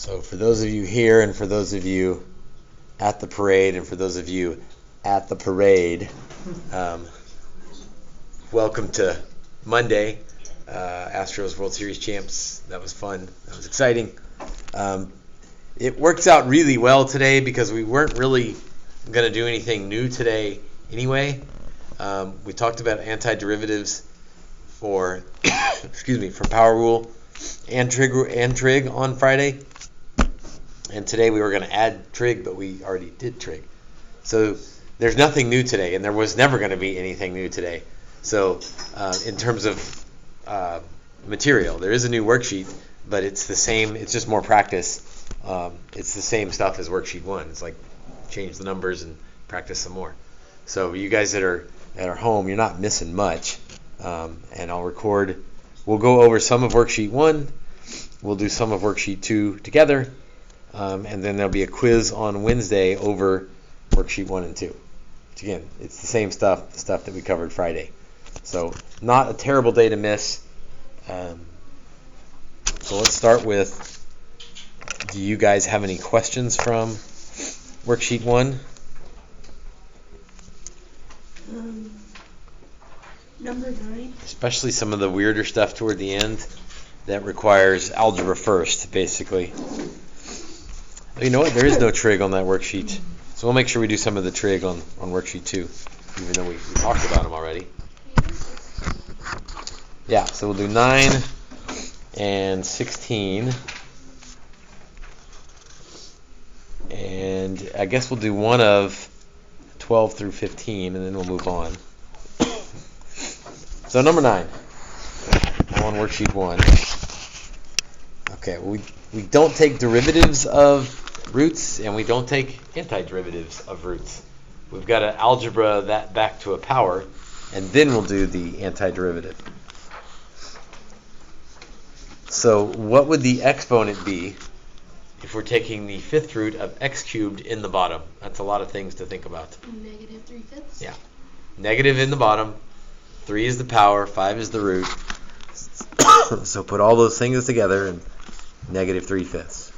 So for those of you here and for those of you at the parade and for those of you at the parade, welcome to Monday, Astros World Series champs. That was fun. That was exciting. It works out really well today because we weren't really going to do anything new today anyway. We talked about antiderivatives for for power rule and trig on Friday. And today we were going to add trig, but we already did trig. So there's nothing new today, and there was never going to be anything new today. So in terms of material, there is a new worksheet, but it's the same. It's just more practice. It's the same stuff as worksheet 1. It's like change the numbers and practice some more. So you guys that are home, you're not missing much. And I'll record. We'll go over some of worksheet 1. We'll do some of worksheet 2 together. And then there'll be a quiz on Wednesday over worksheet 1 and 2. Which again, it's the same stuff, the stuff that we covered Friday. So not a terrible day to miss. So let's start with, do you guys have any questions from worksheet 1? Number 9. Especially some of the weirder stuff toward the end that requires algebra first, basically. You know what? There is no trig on that worksheet. So we'll make sure we do some of the trig on worksheet 2, even though we talked about them already. Yeah, so we'll do 9 and 16. And I guess we'll do one of 12 through 15, and then we'll move on. So number 9 on worksheet 1. Okay, we don't take derivatives of roots, and we don't take antiderivatives of roots. We've got to algebra that back to a power, and then we'll do the antiderivative. So what would the exponent be if we're taking the fifth root of x cubed in the bottom? That's a lot of things to think about. Negative 3/5. Yeah. Negative in the bottom. 3 is the power. 5 is the root. So put all those things together and negative 3/5.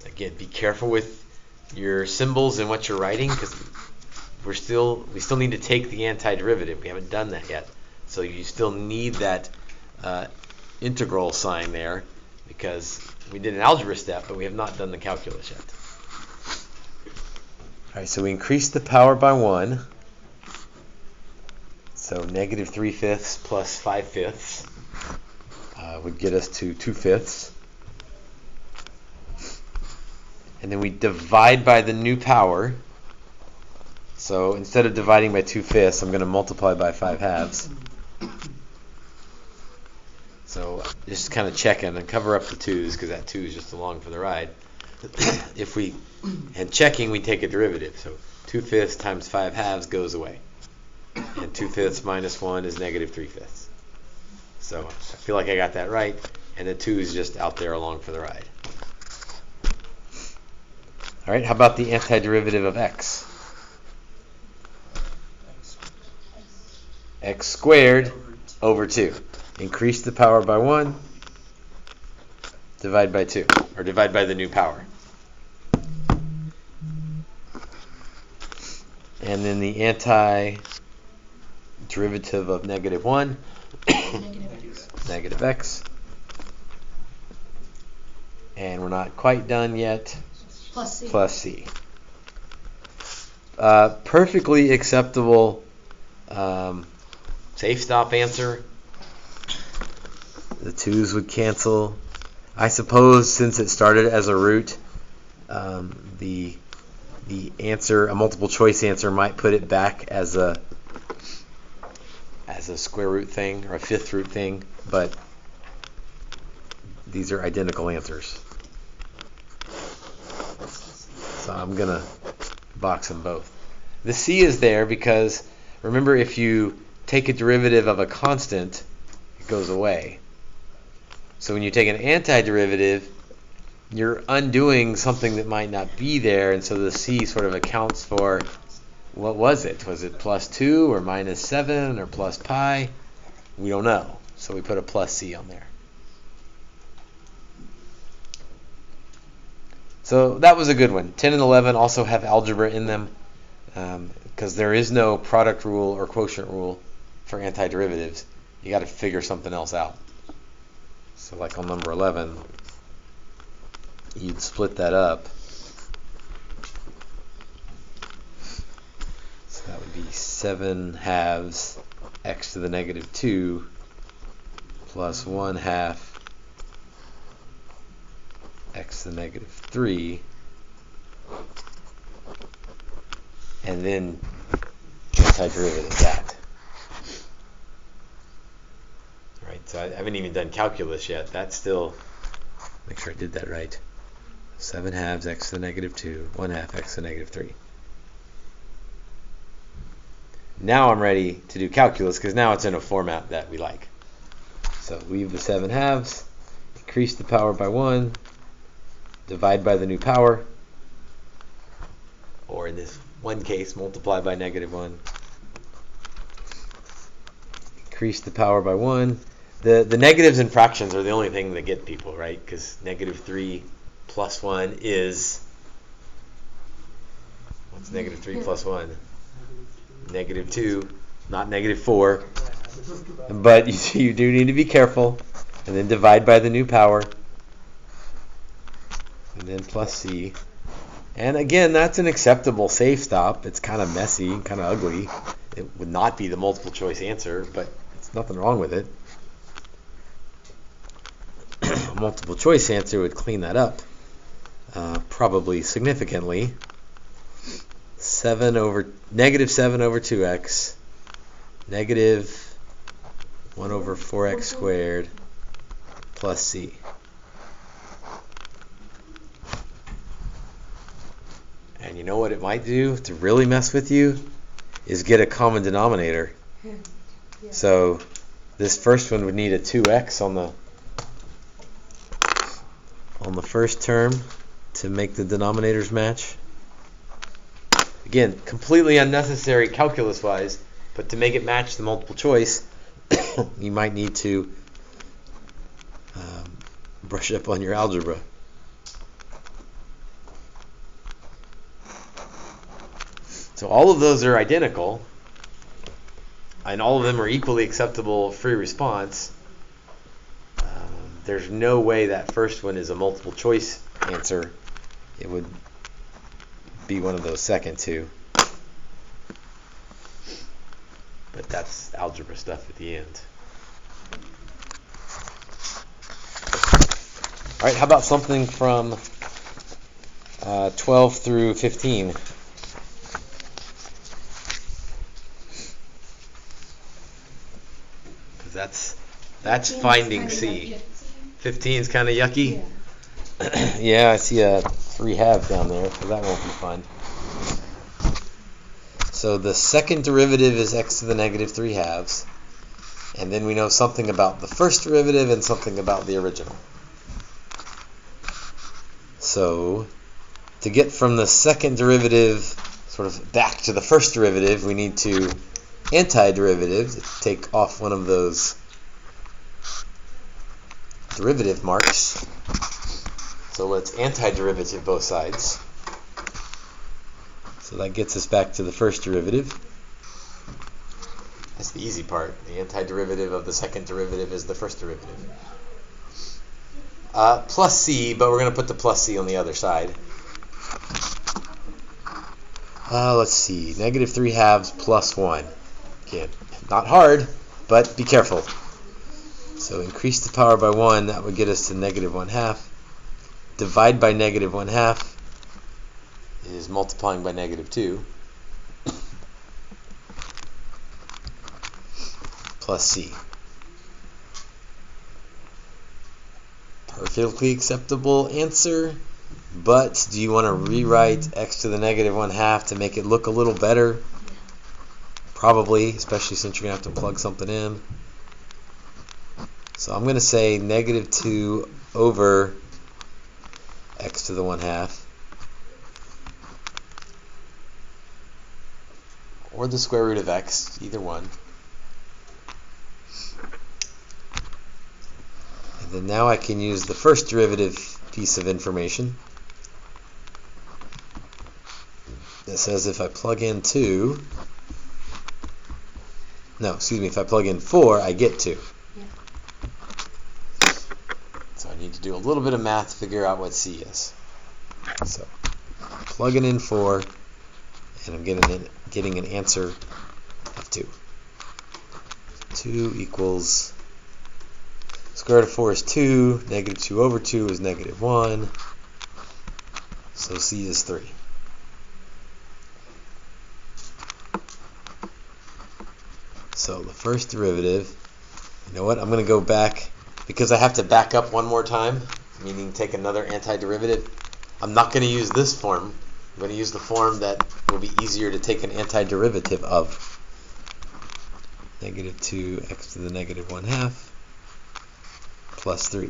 Again, be careful with your symbols and what you're writing, because we still need to take the antiderivative. We haven't done that yet. So you still need that integral sign there, because we did an algebra step, but we have not done the calculus yet. All right, so we increased the power by 1. So negative 3/5 plus 5/5 would get us to 2/5. And then we divide by the new power. So instead of dividing by 2/5, I'm going to multiply by 5/2. So just kind of checking and cover up the 2's, because that 2 is just along for the ride. And checking, we take a derivative. So 2/5 times 5/2 goes away. And 2/5 minus 1 is negative 3/5. So I feel like I got that right. And the 2 is just out there along for the ride. All right, how about the antiderivative of x? X squared over 2. Increase the power by 1. Divide by 2. Or divide by the new power. And then the antiderivative of negative 1. Negative x. And we're not quite done yet. Plus c. Perfectly acceptable safe stop answer. The 2's would cancel. I suppose since it started as a root, the answer, a multiple choice answer, might put it back as a square root thing or a fifth root thing, but these are identical answers. So I'm going to box them both. The c is there because, remember, if you take a derivative of a constant, it goes away. So when you take an antiderivative, you're undoing something that might not be there, and so the c sort of accounts for, what was it? Was it plus 2 or minus 7 or plus pi? We don't know. So we put a plus C on there. So that was a good one. 10 and 11 also have algebra in them because there is no product rule or quotient rule for antiderivatives. You got to figure something else out. So like on number 11, you'd split that up. So that would be 7 halves x to the negative 2 plus 1 half x to the negative 3, and then antiderivative that. All right, so I haven't even done calculus yet. That's still, make sure I did that right. 7 halves x to the negative 2, 1 half x to the negative 3. Now I'm ready to do calculus because now it's in a format that we like. So leave the 7 halves, increase the power by 1, divide by the new power, or in this one case, multiply by negative 1. Increase the power by 1. The negatives and fractions are the only thing that get people, right? Because negative 3 plus 1 is, what's negative 3 plus 1? Negative 2, not negative 4. But you do need to be careful. And then divide by the new power. And then plus C. And again, that's an acceptable safe stop. It's kind of messy, kind of ugly. It would not be the multiple choice answer, but there's nothing wrong with it. A multiple choice answer would clean that up, probably significantly. Negative 7 over 2x, negative 1 over 4x squared, plus C. And you know what it might do to really mess with you is get a common denominator. Yeah. So this first one would need a 2x on the first term to make the denominators match. Again, completely unnecessary calculus-wise, but to make it match the multiple choice, you might need to brush up on your algebra. So all of those are identical, and all of them are equally acceptable free response. There's no way that first one is a multiple choice answer. It would be one of those second two. But that's algebra stuff at the end. All right, how about something from 12 through 15? Because that's finding C. 15 is kind of yucky. Yeah. Yeah, I see a 3 halves down there, so that won't be fun. So the second derivative is x to the negative 3 halves. And then we know something about the first derivative and something about the original. So to get from the second derivative sort of back to the first derivative, we need to antiderivative, take off one of those derivative marks. So let's antiderivative both sides. So that gets us back to the first derivative. That's the easy part. The antiderivative of the second derivative is the first derivative. Plus C, but we're going to put the plus C on the other side. Let's see. Negative 3 halves plus 1. Again, not hard, but be careful. So increase the power by 1. That would get us to negative 1 half. Divide by negative 1 half is multiplying by negative 2. Plus C. Perfectly acceptable answer, but do you want to rewrite x to the negative 1 half to make it look a little better? Probably, especially since you're going to have to plug something in. So I'm going to say negative 2 over x to the 1 half, or the square root of x, either one. And then now I can use the first derivative piece of information that says if I plug in 2, if I plug in 4, I get 2. Yeah. So I need to do a little bit of math to figure out what C is. So plugging in 4, and I'm getting an answer of 2. 2 equals, square root of 4 is 2, negative 2 over 2 is negative 1, so C is 3. So the first derivative, you know what, I'm going to go back, because I have to back up one more time, meaning take another antiderivative. I'm not going to use this form. I'm going to use the form that will be easier to take an antiderivative of. Negative 2x to the negative 1/2 plus 3.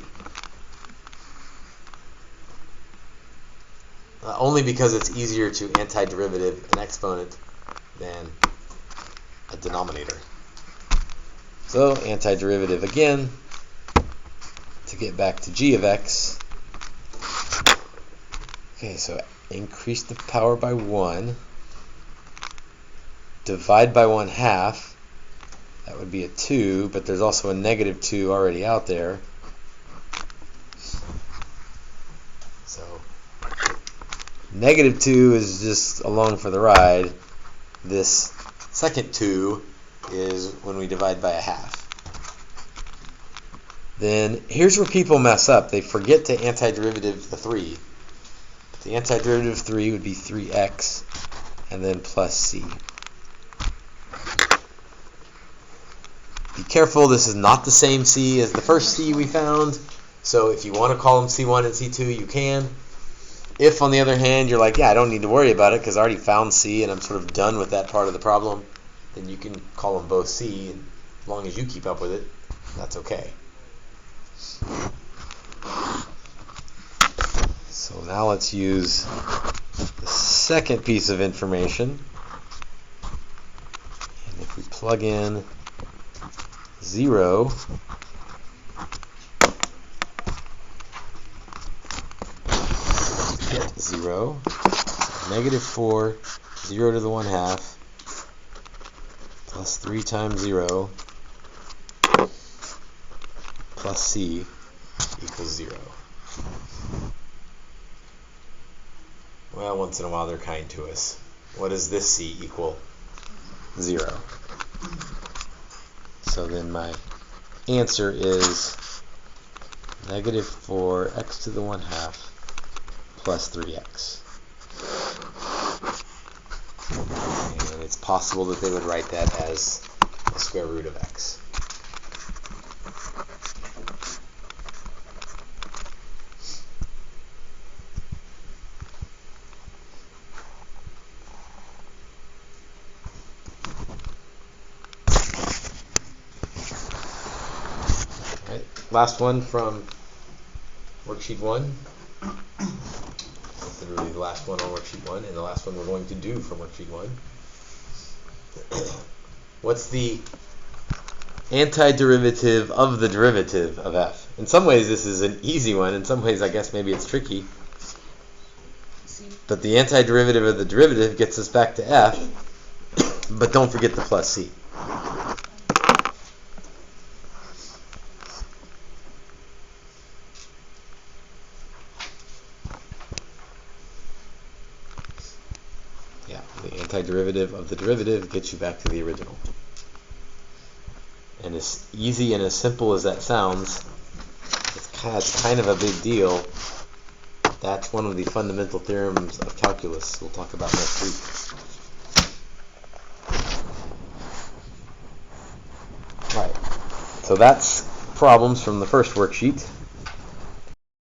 Only because it's easier to antiderivative an exponent than a denominator. So antiderivative again, to get back to g of x. Okay, so increase the power by 1, divide by 1/2, that would be a 2, but there's also a negative 2 already out there. So negative 2 is just along for the ride. This second 2 is when we divide by 1/2. Then here's where people mess up. They forget to antiderivative the 3. The antiderivative of 3 would be 3x and then plus c. Be careful, this is not the same c as the first c we found. So if you want to call them c1 and c2, you can. If, on the other hand, you're like, yeah, I don't need to worry about it because I already found c and I'm sort of done with that part of the problem, then you can call them both c, and as long as you keep up with it, that's okay. So now let's use the second piece of information. And if we plug in 0, get 0, negative 4, 0 to the 1/2, plus 3 times 0, plus c equals 0. Well, once in a while they're kind to us. What does this c equal? 0. So then my answer is negative 4x to the 1/2 plus 3x. And it's possible that they would write that as the square root of x. Last one from worksheet 1. Literally the last one on worksheet 1, and the last one we're going to do from worksheet 1. What's the antiderivative of the derivative of f? In some ways this is an easy one. In some ways I guess maybe it's tricky. But the antiderivative of the derivative gets us back to f, but don't forget the plus c. Yeah, the antiderivative of the derivative gets you back to the original. And as easy and as simple as that sounds, it's kind of a big deal. That's one of the fundamental theorems of calculus we'll talk about next week. Right. So that's problems from the first worksheet.